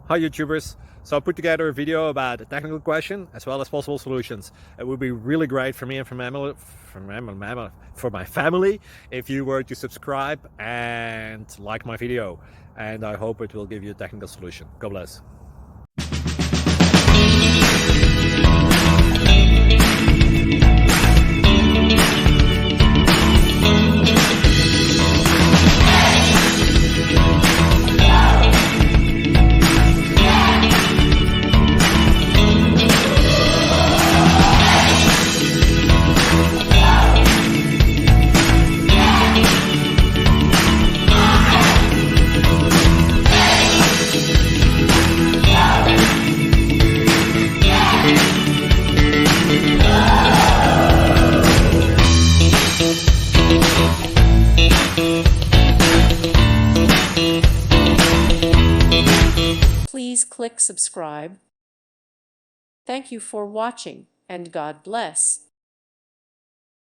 Hi YouTubers. So I put together a video about a technical question as well as possible solutions. It would be really great for me and for my family if you were to subscribe and like my video. And I hope it will give you a technical solution. God bless. Please click subscribe. Thank you for watching, and God bless.